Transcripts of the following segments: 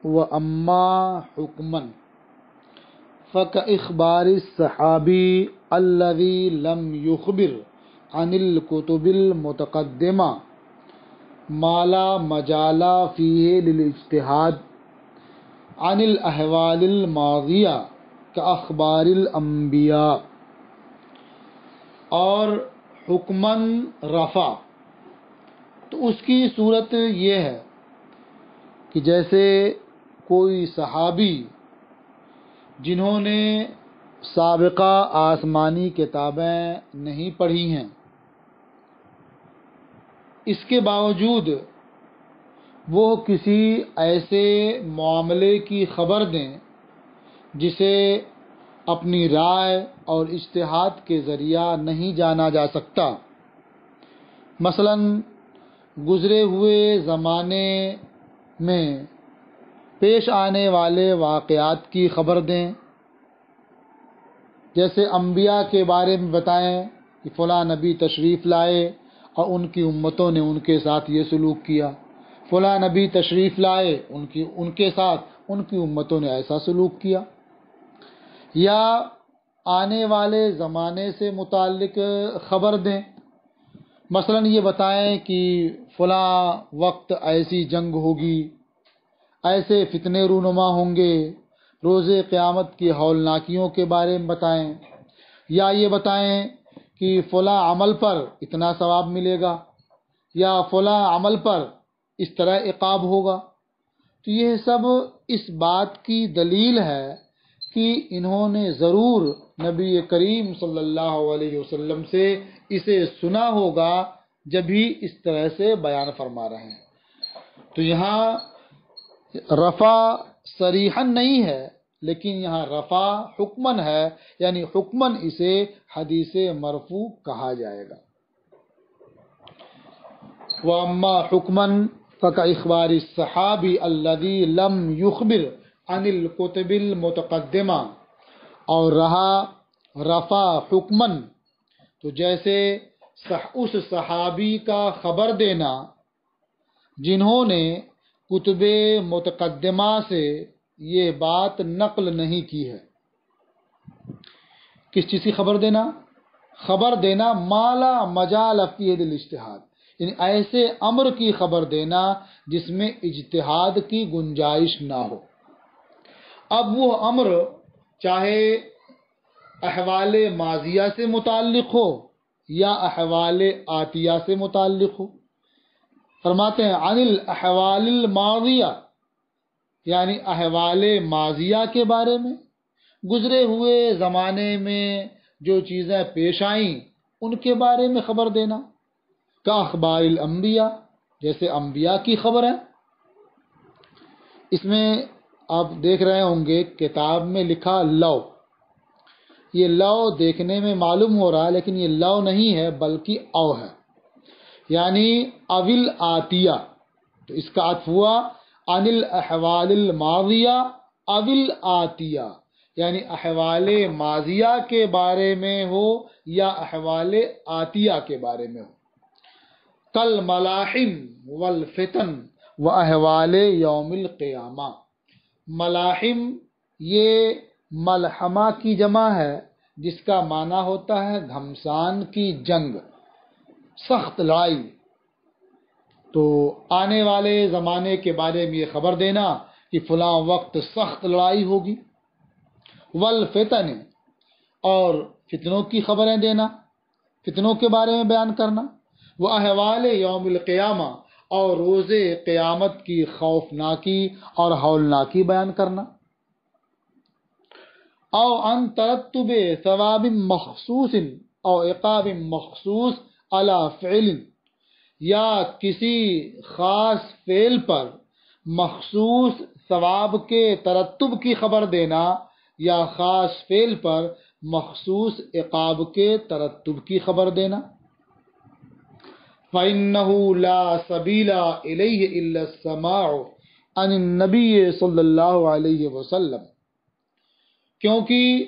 وَأَمَّا حُكْمًا فَكَإِخْبَارِ الصَّحَابِيِّ الَّذِي لَمْ يُخْبِرْ عَنِ الْكُتُبِ الْمُتَقَدِّمَةِ مَا لَا مَجَالَ فِيهِ لِلْاجْتِهَادِ عَنِ الْأَحْوَالِ الْمَاضِيَةِ كَأَخْبَارِ الْأَنْبِيَاءِ۔ اور حکماً رفع، تو اس کی صورت یہ ہے کہ جیسے کوئی صحابی جنہوں نے سابقہ آسمانی کتابیں نہیں پڑھی ہیں، اس کے باوجود وہ کسی ایسے معاملے کی خبر دیں جسے اپنی رائے اور اجتہاد کے ذریعہ نہیں جانا جا سکتا۔ مثلاً گزرے ہوئے زمانے میں پیش آنے والے واقعات کی خبر دیں، جیسے انبیاء کے بارے میں بتائیں کہ فلاں نبی تشریف لائے اور ان کی امتوں نے ان کے ساتھ یہ سلوک کیا، فلاں نبی تشریف لائے ان کے ساتھ ان کی امتوں نے ایسا سلوک کیا، یا آنے والے زمانے سے متعلق خبر دیں۔ مثلاً یہ بتائیں کہ فلاں وقت ایسی جنگ ہوگی، ایسے فتنے رونما ہوں گے، روز قیامت کی ہولناکیوں کے بارے میں بتائیں، یا یہ بتائیں کہ فلاں عمل پر اتنا ثواب ملے گا، یا فلاں عمل پر اس طرح عقاب ہوگا۔ تو یہ سب اس بات کی دلیل ہے کہ انہوں نے ضرور نبی کریم صلی اللہ علیہ وسلم سے اسے سنا ہوگا جبھی اس طرح سے بیان فرما رہے ہیں۔ تو یہاں رفع صریحاً نہیں ہے، لیکن یہاں رفع حکماً ہے، یعنی حکماً اسے حدیث مرفوع کہا جائے گا۔ وَأَمَّا حُكْمًا فَكَإِخْبَارِ الصَّحَابِيِّ الَّذِي لَمْ يُخْبِرْ عَنِ الْكُتُبِ الْمُتَقَدِّمَةِ، اور رہا رفع حکماً تو جیسے اس صحابی کا خبر دینا جنہوں نے کتب متقدمہ سے یہ بات نقل نہیں کی ہے۔ کس چیز کی خبر دینا؟ خبر دینا مالا مجال فیہ للاجتہاد، یعنی ایسے امر کی خبر دینا جس میں اجتہاد کی گنجائش نہ ہو۔ اب وہ امر چاہے احوال ماضیہ سے متعلق ہو یا احوال آتیہ سے متعلق ہو۔ فرماتے ہیں عن الاحوال الماضیہ، یعنی احوال ماضیہ کے بارے میں، گزرے ہوئے زمانے میں جو چیزیں پیش آئیں ان کے بارے میں خبر دینا، کا اخبار الانبیاء، جیسے انبیاء کی خبر ہے۔ اس میں آپ دیکھ رہے ہوں گے کتاب میں لکھا لو، یہ لو دیکھنے میں معلوم ہو رہا ہے لیکن یہ لو نہیں ہے بلکہ او ہے، یعنی اول آتیہ، تو اس کا عطف ہوا عن الاحوال الماضیہ اول آتیہ، یعنی احوال ماضیہ کے بارے میں ہو یا احوال آتیہ کے بارے میں ہو۔ کل ملاحم والفتن و احوال یوم القیامہ، ملاحم یہ ملحمہ کی جمع ہے جس کا معنی ہوتا ہے گھمسان کی جنگ، سخت لڑائی۔ تو آنے والے زمانے کے بارے میں یہ خبر دینا کہ فلاں وقت سخت لڑائی ہوگی۔ والفتن، اور فتنوں کی خبریں دینا، فتنوں کے بارے میں بیان کرنا۔ وہ احوال یوم القیامہ، اور روز قیامت کی خوفناکی اور ہولناکی بیان کرنا۔ او ان ترتب ثواب مخصوص او عقاب مخصوص علی فعل، یا کسی خاص فعل پر مخصوص ثواب کے ترتب کی خبر دینا یا خاص فعل پر مخصوص عقاب کے ترتب کی خبر دینا۔ فَإِنَّهُ لَا سَبِيلَ إِلَيْهِ إِلَّا السَّمَاعُ عَنِ النَّبِيِّ صلی اللہ علیہ وسلم، کیونکہ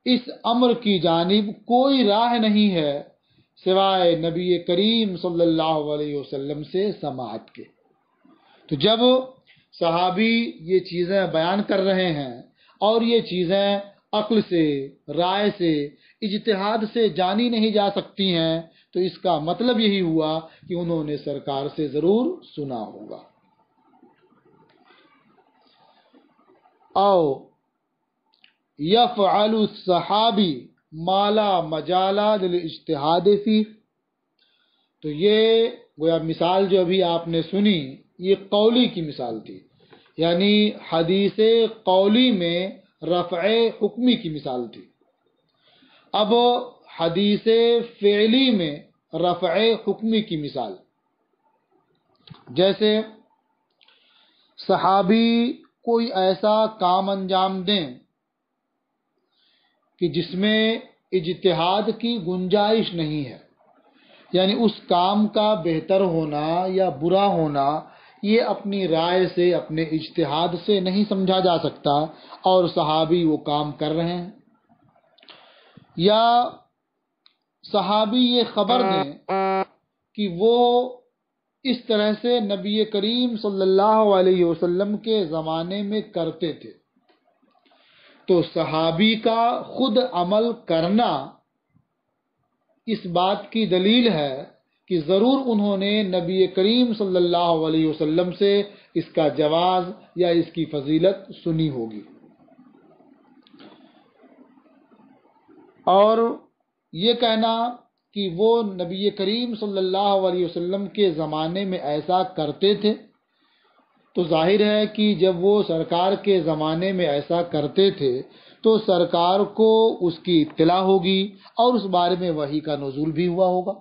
اس امر کی جانب کوئی راہ نہیں ہے سوائے نبی کریم صلی اللہ علیہ وسلم سے سماعت کے۔ تو جب صحابی یہ چیزیں بیان کر رہے ہیں اور یہ چیزیں عقل سے، رائے سے، اجتہاد سے جانی نہیں جا سکتی ہیں، تو اس کا مطلب یہی ہوا کہ انہوں نے سرکار سے ضرور سنا ہوگا۔ او یفعل الصحابی ما لا مجال للاجتہاد فی، تو یہ گویا مثال جو ابھی آپ نے سنی یہ قولی کی مثال تھی، یعنی حدیث قولی میں رفع حکمی کی مثال تھی۔ اب حدیث فعلی میں رفع حکمی کی مثال، جیسے صحابی کوئی ایسا کام انجام دیں کہ جس میں اجتہاد کی گنجائش نہیں ہے، یعنی اس کام کا بہتر ہونا یا برا ہونا یہ اپنی رائے سے، اپنے اجتہاد سے نہیں سمجھا جا سکتا، اور صحابی وہ کام کر رہے ہیں۔ یا صحابی یہ خبر دیں کہ وہ اس طرح سے نبی کریم صلی اللہ علیہ وسلم کے زمانے میں کرتے تھے، تو صحابی کا خود عمل کرنا اس بات کی دلیل ہے کہ ضرور انہوں نے نبی کریم صلی اللہ علیہ وسلم سے اس کا جواز یا اس کی فضیلت سنی ہوگی۔ اور یہ کہنا کہ وہ نبی کریم صلی اللہ علیہ وسلم کے زمانے میں ایسا کرتے تھے، تو ظاہر ہے کہ جب وہ سرکار کے زمانے میں ایسا کرتے تھے تو سرکار کو اس کی اطلاع ہوگی اور اس بارے میں وحی کا نزول بھی ہوا ہوگا۔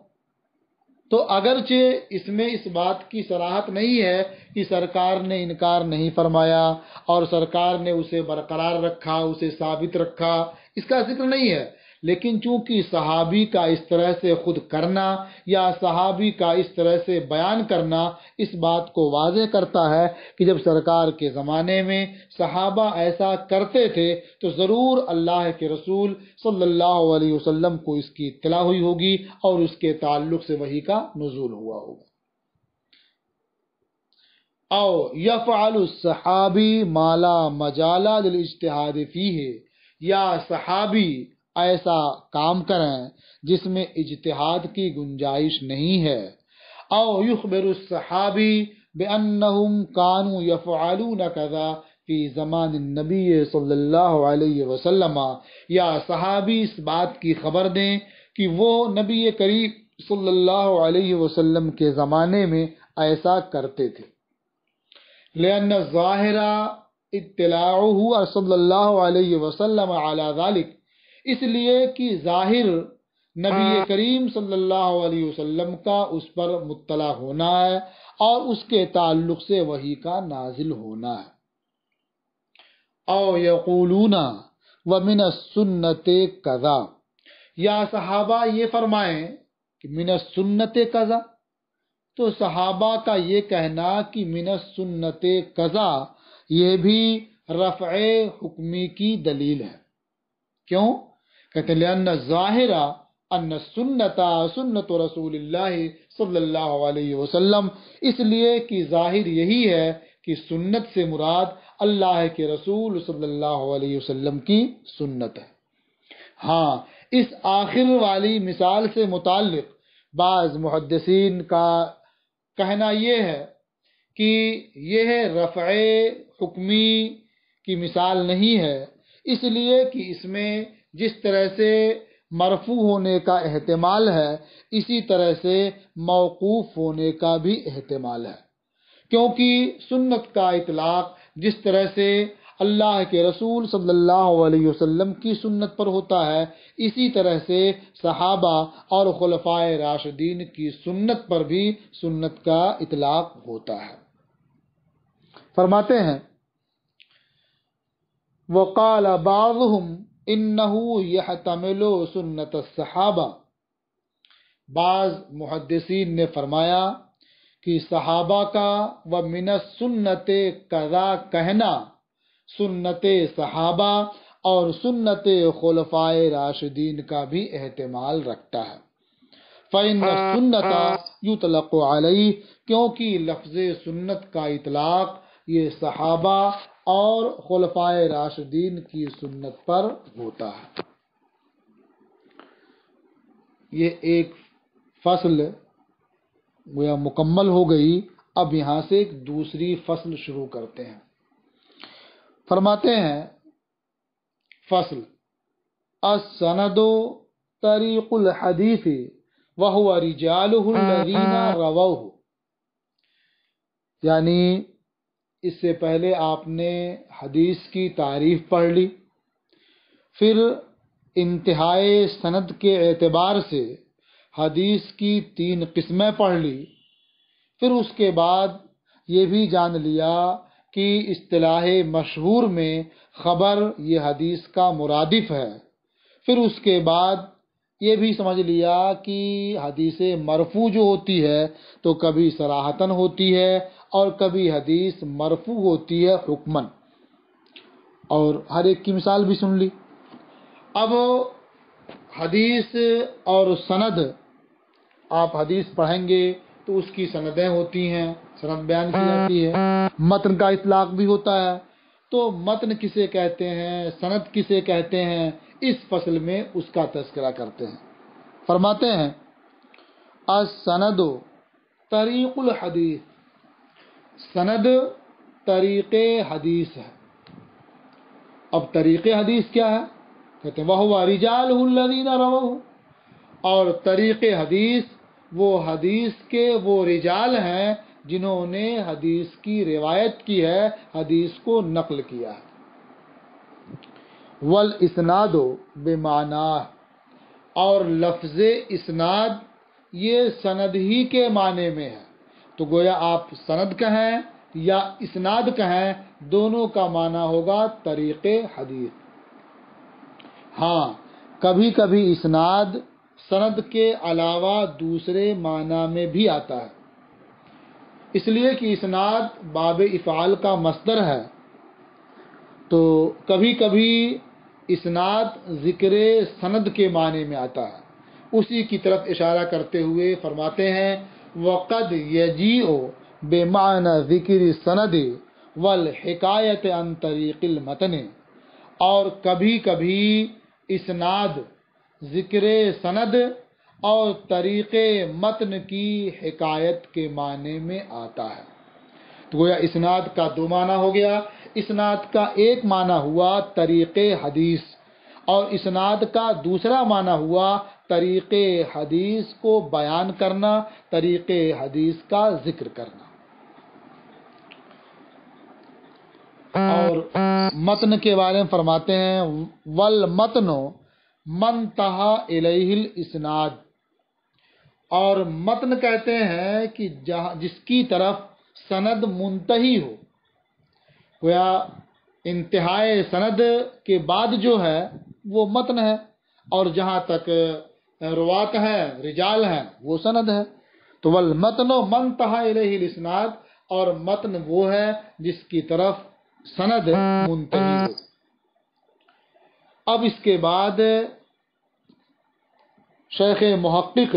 تو اگرچہ اس میں اس بات کی صراحت نہیں ہے کہ سرکار نے انکار نہیں فرمایا اور سرکار نے اسے برقرار رکھا، اسے ثابت رکھا، اس کا ذکر نہیں ہے، لیکن چونکہ صحابی کا اس طرح سے خود کرنا یا صحابی کا اس طرح سے بیان کرنا اس بات کو واضح کرتا ہے کہ جب سرکار کے زمانے میں صحابہ ایسا کرتے تھے تو ضرور اللہ کے رسول صلی اللہ علیہ وسلم کو اس کی اطلاع ہوئی ہوگی اور اس کے تعلق سے وحی کا نزول ہوا ہوگا۔ او یفعل الصحابی ما لا مجال للاجتہاد فیہ، یا صحابی ایسا کام کریں جس میں اجتہاد کی گنجائش نہیں ہے۔ او یخبر الصحابی بانہم کانوا یفعلون کذا فی زمان النبی صلی اللہ علیہ وسلم، یا صحابی اس بات کی خبر دیں کہ وہ نبی کریم صلی اللہ علیہ وسلم کے زمانے میں ایسا کرتے تھے۔ لأن الظاہر اطلاعہ صلی اللہ علیہ وسلم علی ذلک، اس لیے کہ ظاہر نبی کریم صلی اللہ علیہ وسلم کا اس پر مطلع ہونا ہے اور اس کے تعلق سے وحی کا نازل ہونا ہے۔ او یقولون ومن السنت کذا، یا صحابہ یہ فرمائیں کہ من السنت کذا، تو صحابہ کا یہ کہنا کہ من السنت کذا یہ بھی رفع حکمی کی دلیل ہے۔ کیوں؟ کہتے ہیں لأن الظاہر ان السنت سنت رسول اللہ صلی اللہ علیہ وسلم، اس لیے کہ ظاہر یہی ہے کہ سنت سے مراد اللہ کے رسول صلی اللہ علیہ وسلم کی سنت ہے۔ ہاں، اس آخر والی مثال سے متعلق بعض محدثین کا کہنا یہ ہے کہ یہ رفع حکمی کی مثال نہیں ہے، اس لیے کہ اس میں جس طرح سے مرفوع ہونے کا احتمال ہے اسی طرح سے موقوف ہونے کا بھی احتمال ہے، کیونکہ سنت کا اطلاق جس طرح سے اللہ کے رسول صلی اللہ علیہ وسلم کی سنت پر ہوتا ہے، اسی طرح سے صحابہ اور خلفائے راشدین کی سنت پر بھی سنت کا اطلاق ہوتا ہے۔ فرماتے ہیں وقال بعضهم انه يحتمل سنت الصحابہ، بعض محدثین نے فرمایا کہ صحابہ کا ومن السنت کذا کہنا سنت صحابہ اور سنت خلفائے راشدین کا بھی احتمال رکھتا ہے۔ فإن السنت یطلق علیہ، کیونکہ لفظ سنت کا اطلاق یہ صحابہ اور خلفائے راشدین کی سنت پر ہوتا ہے۔ یہ ایک فصل گویا مکمل ہو گئی، اب یہاں سے ایک دوسری فصل شروع کرتے ہیں۔ فرماتے ہیں فصل السند طریق الحدیث وهو رجاله الذین رووہ، یعنی اس سے پہلے آپ نے حدیث کی تعریف پڑھ لی، پھر انتہائے سند کے اعتبار سے حدیث کی 3 قسمیں پڑھ لی، پھر اس کے بعد یہ بھی جان لیا کہ اصطلاح مشہور میں خبر یہ حدیث کا مرادف ہے، پھر اس کے بعد یہ بھی سمجھ لیا کہ حدیث مرفوع جو ہوتی ہے تو کبھی صراحتاً ہوتی ہے اور کبھی حدیث مرفوع ہوتی ہے حکماً، اور ہر ایک کی مثال بھی سن لی۔ اب حدیث اور سند، آپ حدیث پڑھیں گے تو اس کی سندیں ہوتی ہیں، سند بیان کی جاتی ہے، متن کا اطلاق بھی ہوتا ہے، تو متن کسے کہتے ہیں، سند کسے کہتے ہیں، اس فصل میں اس کا تذکرہ کرتے ہیں۔ فرماتے ہیں السند طریق الحدیث، سند طریق حدیث ہے۔ اب طریق حدیث کیا ہے؟ کہتے ہیں وَهُوَ رِجَالُهُ الَّذِينَ رَوَوْهُ، اور طریق حدیث وہ حدیث کے وہ رجال ہیں جنہوں نے حدیث کی روایت کی ہے، حدیث کو نقل کیا ہے۔ والاسناد بمعناه، اور لفظ اسناد یہ سند ہی کے معنی میں ہے، تو گویا آپ سند کہیں یا اسناد کہیں دونوں کا معنی ہوگا طریق حدیث۔ ہاں کبھی کبھی اسناد سند کے علاوہ دوسرے معنی میں بھی آتا ہے، اس لیے کہ اسناد باب افعال کا مصدر ہے، تو کبھی کبھی اسناد ذکر سند کے معنی میں آتا ہے۔ اسی کی طرف اشارہ کرتے ہوئے فرماتے ہیں وَقَدْ يَجِيءُ بِمَعْنَى ذِكْرِ السَّنَدِ وَالْحِكَایَةِ عَنْ طَرِيقِ الْمَتْنِ، اور کبھی کبھی اسناد ذکر سند اور طریق متن کی حکایت کے معنی میں آتا ہے۔ تو گویا اسناد کا 2 معنی ہو گیا، اسناد کا ایک معنی ہوا طریق حدیث، اور اسناد کا دوسرا معنی ہوا طریق حدیث کو بیان کرنا، طریق حدیث کا ذکر کرنا۔ اور متن کے بارے میں فرماتے ہیں والمتن منتہا الیہ الاسناد، اور متن کہتے ہیں کہ جس کی طرف سند منتہی ہو، گویا انتہائے سند کے بعد جو ہے وہ متن ہے، اور جہاں تک روات ہیں، رجال ہیں، وہ سند ہے۔ تو والمتن منتہا الیہ الاسناد، اور متن وہ ہے جس کی طرف سند منتہی ہو۔ اب اس کے بعد شیخ محقق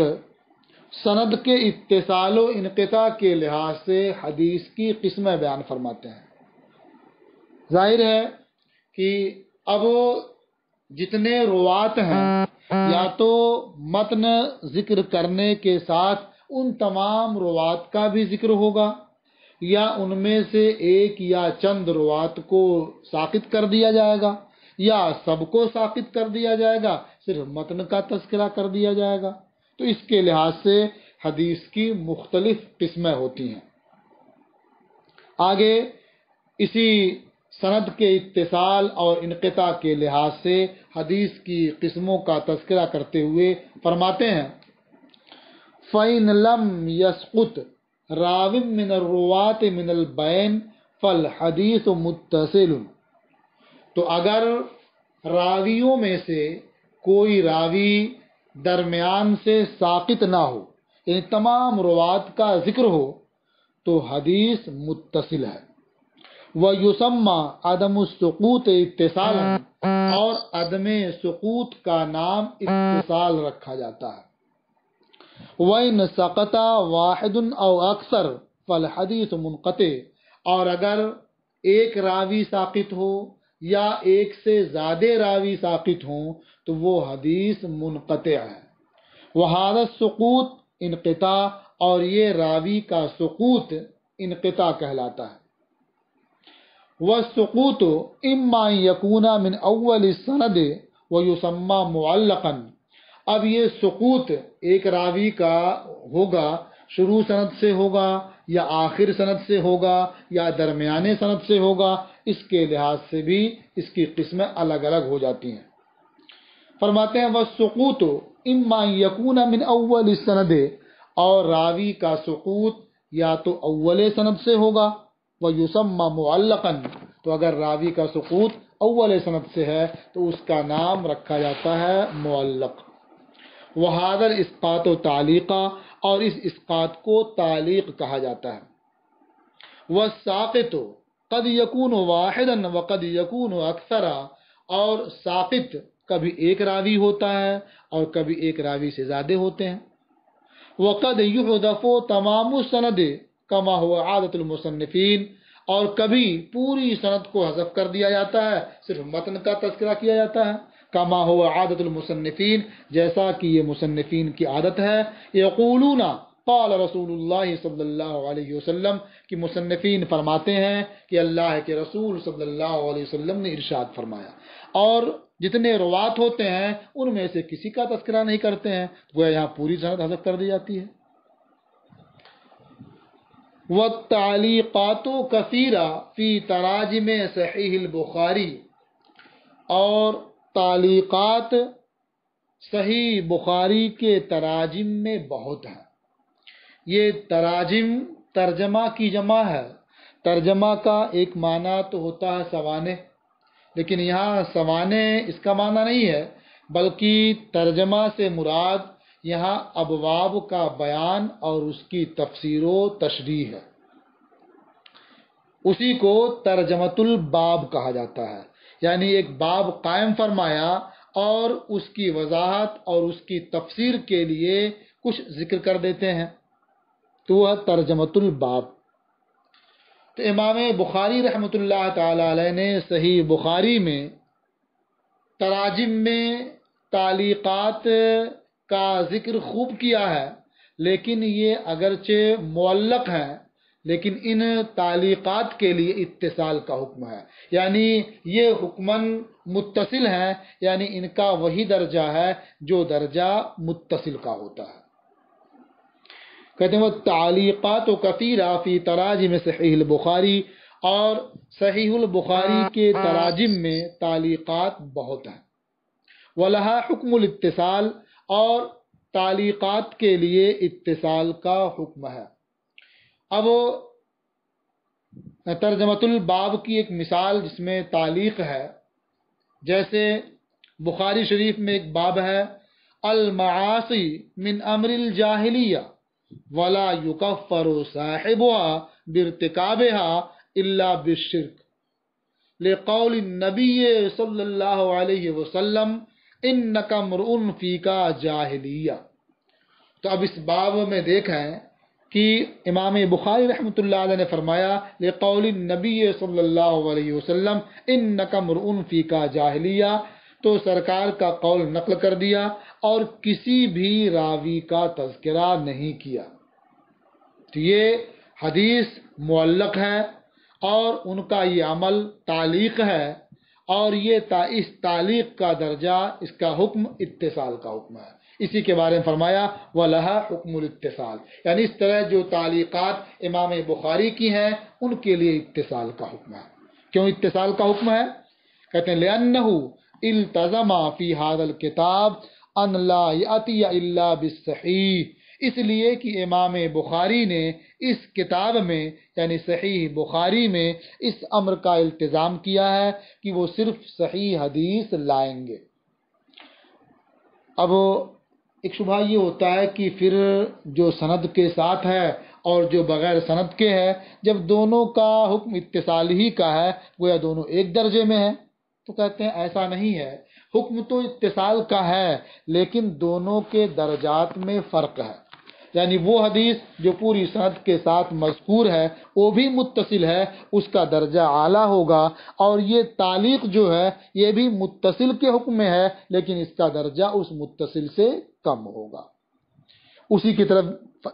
سند کے اتصال و انقطاع کے لحاظ سے حدیث کی قسمیں بیان فرماتے ہیں۔ ظاہر ہے کہ اب جتنے روات ہیں یا تو متن ذکر کرنے کے ساتھ ان تمام روات کا بھی ذکر ہوگا، یا ان میں سے ایک یا چند روات کو ساقط کر دیا جائے گا، یا سب کو ساقط کر دیا جائے گا، صرف متن کا تذکرہ کر دیا جائے گا۔ تو اس کے لحاظ سے حدیث کی مختلف قسمیں ہوتی ہیں۔ آگے اسی سند کے اتصال اور انقطاع کے لحاظ سے حدیث کی قسموں کا تذکرہ کرتے ہوئے فرماتے ہیں فَإِن لَمْ يَسْقُطْ راو من الروات من البین فالحدیث متصل، تو اگر راویوں میں سے کوئی راوی درمیان سے ساقط نہ ہو، یعنی تمام روات کا ذکر ہو، تو حدیث متصل ہے۔ وَيُسَمَّى عَدَمُ السُّقُوطِ اتصالا، اور عدم سقوط کا نام اتصال رکھا جاتا ہے۔ وَإِن سَقَطَ وَاحِدٌ أَوْ أَكْثَرُ فَالْحَدِيثُ مُنْقَطِعٌ، اور اگر ایک راوی ساقط ہو یا ایک سے زیادہ راوی ساقط ہوں تو وہ حدیث منقطع ہے. وہذا السقوط انقطاع، اور یہ راوی کا سقوط انقطاع کہلاتا ہے. والسقوط اما ان یکون من اول السند ویسمى معلقا. اب یہ سقوط ایک راوی کا ہوگا، شروع سند سے ہوگا یا آخر سند سے ہوگا یا درمیانے سند سے ہوگا، اس کے لحاظ سے بھی اس کی قسمیں الگ الگ ہو جاتی ہیں. فرماتے ہیں والسقوط اما یکون من اول السند، اور راوی کا سقوط یا تو اول سند سے ہوگا، ویسمى معلقا، تو اگر راوی کا سقوط اول سند سے ہے تو اس کا نام رکھا جاتا ہے معلق. وہذا الاسقاط تعلیقا، اور اس اسقاط کو تعلیق کہا جاتا ہے. والساقط قد یکون واحدا وقد یکون اکثر، اور ساقط کبھی ایک راوی ہوتا ہے اور کبھی ایک راوی سے زیادہ ہوتے ہیں. وقد یحذف تمام السند کما هو عادۃ المصنفین، اور کبھی پوری سند کو حذف کر دیا جاتا ہے، صرف متن کا تذکرہ کیا جاتا ہے. کما هو عادۃ المصنفین، جیسا کہ یہ مصنفین کی عادت ہے. یقولون قال رسول اللہ صلی اللہ علیہ وسلم، کہ مصنفین فرماتے ہیں کہ اللہ کے رسول صلی اللہ علیہ وسلم نے ارشاد فرمایا، اور جتنے روات ہوتے ہیں ان میں سے کسی کا تذکرہ نہیں کرتے ہیں، گویا یہاں پوری سند حذف کر دی جاتی ہے. والتعلیقات کثیرہ فی تراجم صحیح البخاری، اور تعلیقات صحیح بخاری کے تراجم میں بہت ہیں. یہ تراجم ترجمہ کی جمع ہے. ترجمہ کا ایک معنی تو ہوتا ہے سوانح، لیکن یہاں سوانح اس کا معنی نہیں ہے، بلکہ ترجمہ سے مراد یہاں ابواب کا بیان اور اس کی تفسیر و تشریح ہے. اسی کو ترجمۃ الباب کہا جاتا ہے، یعنی ایک باب قائم فرمایا اور اس کی وضاحت اور اس کی تفسیر کے لیے کچھ ذکر کر دیتے ہیں، تو وہ ترجمۃ الباب. تو امام بخاری رحمۃ اللہ تعالی علیہ نے صحیح بخاری میں تراجم میں تعلیقات کا ذکر خوب کیا ہے، لیکن یہ اگرچہ معلق ہیں لیکن ان تعلیقات کے لیے اتصال کا حکم ہے، یعنی یہ حکماً متصل ہیں، یعنی ان کا وہی درجہ ہے جو درجہ متصل کا ہوتا ہے. کہتے ہیں وہ تعلیقات و کثیرہ فی تراجم صحیح البخاری، اور صحیح البخاری کے تراجم میں تعلیقات بہت ہیں. ولہا حکم الاتصال، اور تعلیقات کے لیے اتصال کا حکم ہے. اب ترجمۃ الباب کی ایک مثال جس میں تعلیق ہے، جیسے بخاری شریف میں ایک باب ہے المعاصی من امر الجاہلیہ ولا یکفر صاحبها بارتکابها الا بالشرک لقول النبی صلی اللہ علیہ وسلم انک امرؤ فیک جاہلیہ. تو اب اس باب میں دیکھیں کہ امام بخاری رحمۃ اللہ علیہ نے فرمایا لقول النبی صلی اللہ علیہ وسلم انک امرؤ فیک جاہلیہ، تو سرکار کا قول نقل کر دیا اور کسی بھی راوی کا تذکرہ نہیں کیا. تو یہ حدیث معلق ہے اور ان کا یہ عمل تعلیق ہے، اور یہ اس تعلیق کا درجہ، اس کا حکم اتصال کا حکم ہے. اسی کے بارے میں فرمایا وَلَهَا حُكْمُ الْاِتِّصَال، یعنی اس طرح جو تعلیقات امام بخاری کی ہیں ان کے لیے اتصال کا حکم ہے. کیوں اتصال کا حکم ہے؟ کہتے ہیں لِأَنَّهُ التزم فی هذا الكتاب ان لا یأتی الا بالصحیح، اس لیے کہ امام بخاری نے اس کتاب میں یعنی صحیح بخاری میں اس امر کا التزام کیا ہے کہ وہ صرف صحیح حدیث لائیں گے. اب ایک شبہ یہ ہوتا ہے کہ پھر جو سند کے ساتھ ہے اور جو بغیر سند کے ہے، جب دونوں کا حکم اتصال ہی کا ہے گویا دونوں ایک درجے میں ہیں. تو کہتے ہیں ایسا نہیں ہے، حکم تو اتصال کا ہے لیکن دونوں کے درجات میں فرق ہے. یعنی وہ حدیث جو پوری سند کے ساتھ مذکور ہے وہ بھی متصل ہے، اس کا درجہ اعلیٰ ہوگا، اور یہ تعلیق جو ہے یہ بھی متصل کے حکم میں ہے لیکن اس کا درجہ اس متصل سے کم ہوگا۔ اسی کی طرف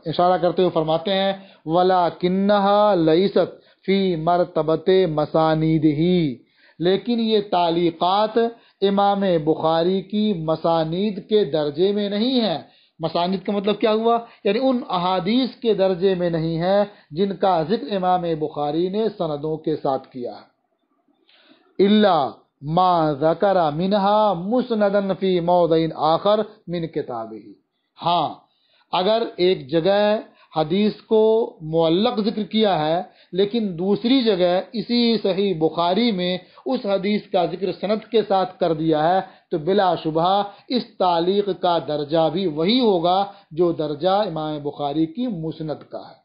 اشارہ کرتے ہوئے فرماتے ہیں وَلَكِنَّهَا لَيْسَتْ فِي مَرْتَبَةِ مَسَانِيدِهِ، لیکن یہ تعلیقات امام بخاری کی مسانید کے درجے میں نہیں ہے۔ مسانید کا مطلب کیا ہوا؟ یعنی ان احادیث کے درجے میں نہیں ہے جن کا ذکر امام بخاری نے سندوں کے ساتھ کیا ہے۔ الا ما ذکر منہا مسندن فی موضع آخر من کتابہ، ہاں اگر ایک جگہ حدیث کو معلق ذکر کیا ہے لیکن دوسری جگہ اسی صحیح بخاری میں اس حدیث کا ذکر سند کے ساتھ کر دیا ہے تو بلا شبہ اس تعلیق کا درجہ بھی وہی ہوگا جو درجہ امام بخاری کی مسند کا ہے،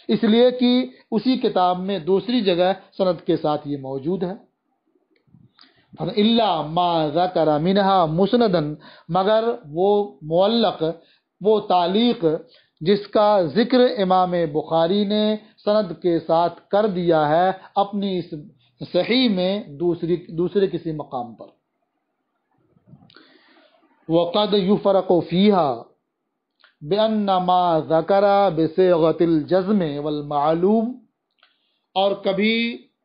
اس لیے کہ اسی کتاب میں دوسری جگہ سند کے ساتھ یہ موجود ہے۔ الا ما ذکر منہا مسندن، مگر وہ معلق، وہ تعلیق جس کا ذکر امام بخاری نے سند کے ساتھ کر دیا ہے اپنی اس صحیح میں دوسرے کسی مقام پر۔ وقد يفرق فيها بأن ما ذکر بصيغة الجزم والمعلوم، اور کبھی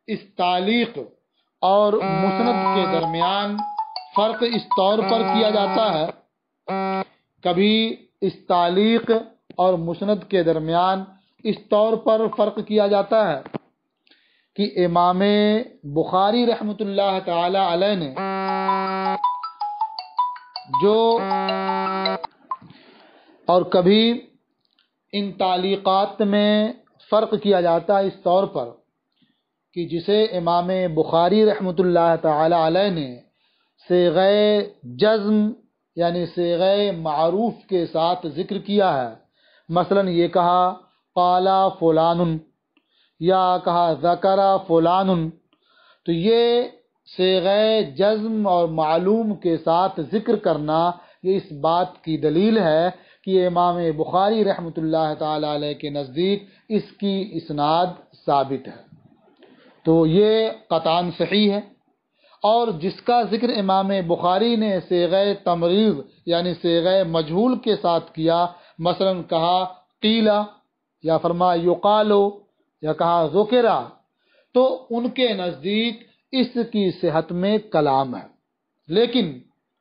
اس تعلیق اور مسند کے درمیان فرق اس طور پر کیا جاتا ہے، کبھی اس تعلیق اور مسند کے درمیان اس طور پر فرق کیا جاتا ہے کہ امام بخاری رحمۃ اللہ تعالی علیہ نے جو، اور کبھی ان تعلیقات میں فرق کیا جاتا ہے اس طور پر کہ جسے امام بخاری رحمۃ اللہ تعالی علیہ نے صیغہ جزم یعنی صیغہ معروف کے ساتھ ذکر کیا ہے، مثلا یہ کہا قال فلان یا کہا ذکر فلان، تو یہ صیغہ جزم اور معلوم کے ساتھ ذکر کرنا یہ اس بات کی دلیل ہے کہ امام بخاری رحمۃ اللہ تعالی علیہ کے نزدیک اس کی اسناد ثابت ہے، تو یہ قطعاً صحیح ہے۔ اور جس کا ذکر امام بخاری نے صیغہ تمریض یعنی صیغہ مجہول کے ساتھ کیا، مثلا کہا قیلا یا فرما یقالو یا کہا ذکرا، تو ان کے نزدیک اس کی صحت میں کلام ہے، لیکن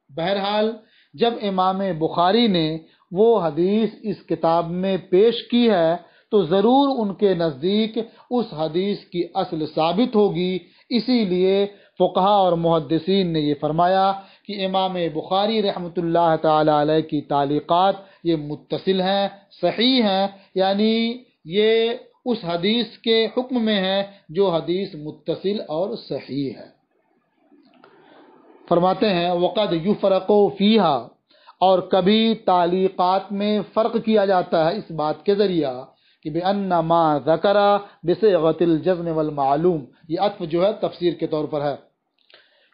بہرحال جب امام بخاری نے وہ حدیث اس کتاب میں پیش کی ہے تو ضرور ان کے نزدیک اس حدیث کی اصل ثابت ہوگی، اسی لیے فقہا اور محدثین نے یہ فرمایا کہ امام بخاری رحمۃ اللہ تعالی علیہ کی تعلیقات یہ متصل ہیں، صحیح ہیں، یعنی یہ اس حدیث کے حکم میں ہے جو حدیث متصل اور صحیح ہے۔ فرماتے ہیں وقد یفرق فیہا، اور کبھی تعلیقات میں فرق کیا جاتا ہے اس بات کے ذریعہ کہ بأن ما ذکر بصیغۃ الجزم والمعلوم، یہ عطف جو ہے تفسیر کے طور پر ہے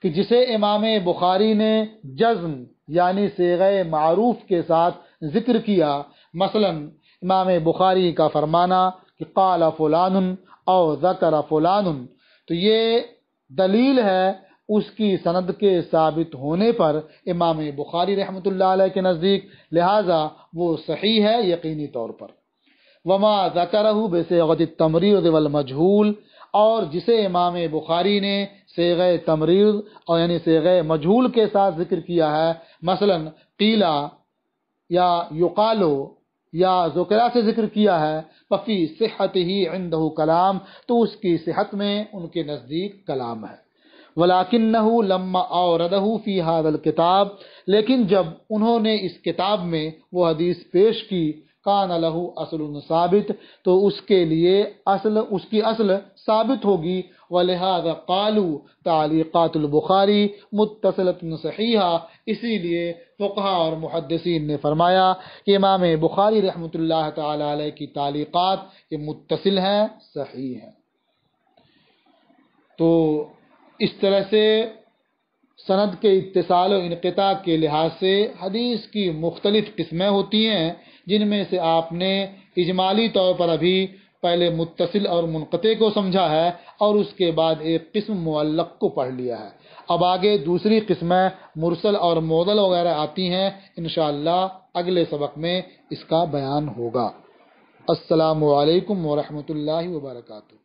کہ جسے امام بخاری نے جزم یعنی صیغہ معروف کے ساتھ ذکر کیا، مثلا امام بخاری کا فرمانا کہ قال فلان او ذکر فلان، تو یہ دلیل ہے اس کی سند کے ثابت ہونے پر امام بخاری رحمۃ اللہ علیہ کے نزدیک، لہذا وہ صحیح ہے یقینی طور پر۔ وما ذکرہ بصیغۃ التمریض والمجہول، اور جسے امام بخاری نے صیغہ تمریض اور یعنی صیغہ مجہول کے ساتھ ذکر کیا ہے، مثلا قیلا یا یقالو یا ذکرا سے ذکر کیا ہے، ففی صحتہ عندہ کلام، تو اس کی صحت میں ان کے نزدیک کلام ہے۔ ولیکنہ لما اوردہ فی ھذا الکتاب، لیکن جب انہوں نے اس کتاب میں وہ حدیث پیش کی، کان لہ اصل ثابت، تو اس کے لیے اس کی اصل ثابت ہوگی، ولہذا قالوا تعلیقات البخاری متصلۃ صحیحہ، اسی لیے فقہا اور محدثین نے فرمایا کہ امام بخاری رحمۃ اللہ تعالی علیہ کی تعلیقات یہ متصل ہیں، صحیح ہیں۔ تو اس طرح سے سند کے اتصال و انقطاع کے لحاظ سے حدیث کی مختلف قسمیں ہوتی ہیں، جن میں سے آپ نے اجمالی طور پر ابھی پہلے متصل اور منقطع کو سمجھا ہے اور اس کے بعد ایک قسم معلق کو پڑھ لیا ہے۔ اب آگے دوسری قسمیں مرسل اور معضل وغیرہ آتی ہیں، انشاءاللہ اگلے سبق میں اس کا بیان ہوگا۔ السلام علیکم ورحمۃ اللہ وبرکاتہ۔